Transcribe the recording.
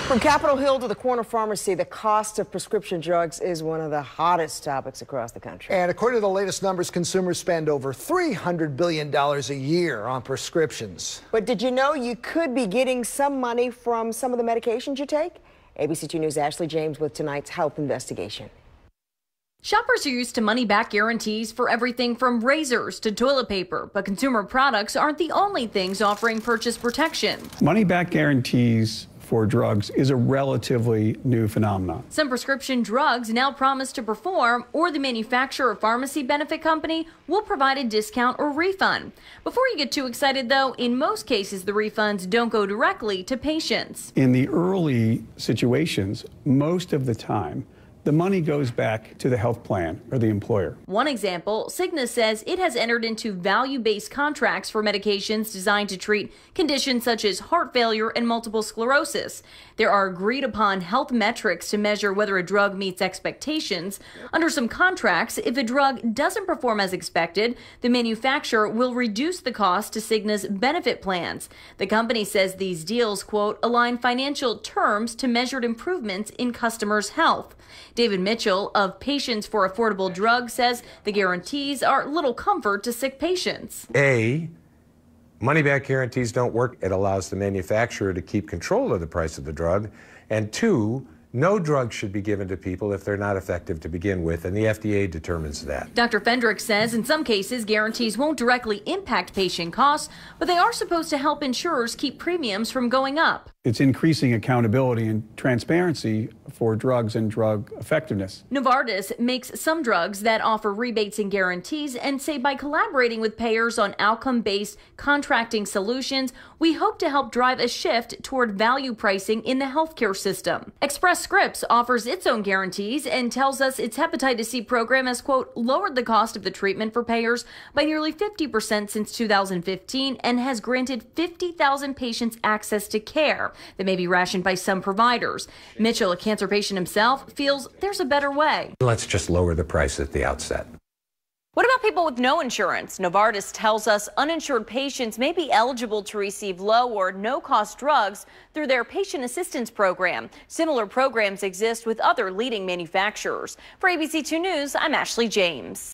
From Capitol Hill to the corner pharmacy, the cost of prescription drugs is one of the hottest topics across the country. And according to the latest numbers, consumers spend over $300 billion a year on prescriptions. But did you know you could be getting some money from some of the medications you take? ABC2 News' Ashley James with tonight's health investigation. Shoppers are used to money-back guarantees for everything from razors to toilet paper, but consumer products aren't the only things offering purchase protection. Money-back guarantees for drugs is a relatively new phenomenon. Some prescription drugs now promise to perform, or the manufacturer or pharmacy benefit company will provide a discount or refund. Before you get too excited, though, in most cases, the refunds don't go directly to patients. In the early situations, most of the time, the money goes back to the health plan or the employer. One example, Cigna says it has entered into value-based contracts for medications designed to treat conditions such as heart failure and multiple sclerosis. There are agreed-upon health metrics to measure whether a drug meets expectations. Under some contracts, if a drug doesn't perform as expected, the manufacturer will reduce the cost to Cigna's benefit plans. The company says these deals, quote, align financial terms to measured improvements in customers' health. David Mitchell of Patients for Affordable Drugs says the guarantees are little comfort to sick patients. Money-back guarantees don't work. It allows the manufacturer to keep control of the price of the drug. And two, no drug should be given to people if they're not effective to begin with, and the FDA determines that. Dr. Fendrick says in some cases, guarantees won't directly impact patient costs, but they are supposed to help insurers keep premiums from going up. It's increasing accountability and transparency for drugs and drug effectiveness. Novartis makes some drugs that offer rebates and guarantees and say by collaborating with payers on outcome-based contracting solutions, we hope to help drive a shift toward value pricing in the healthcare system. Express Scripts offers its own guarantees and tells us its hepatitis C program has, quote, lowered the cost of the treatment for payers by nearly 50% since 2015 and has granted 50,000 patients access to care that may be rationed by some providers. Mitchell, a cancer patient himself, feels there's a better way. Let's just lower the price at the outset. What about people with no insurance? Novartis tells us uninsured patients may be eligible to receive low or no-cost drugs through their patient assistance program. Similar programs exist with other leading manufacturers. For ABC2 News, I'm Ashley James.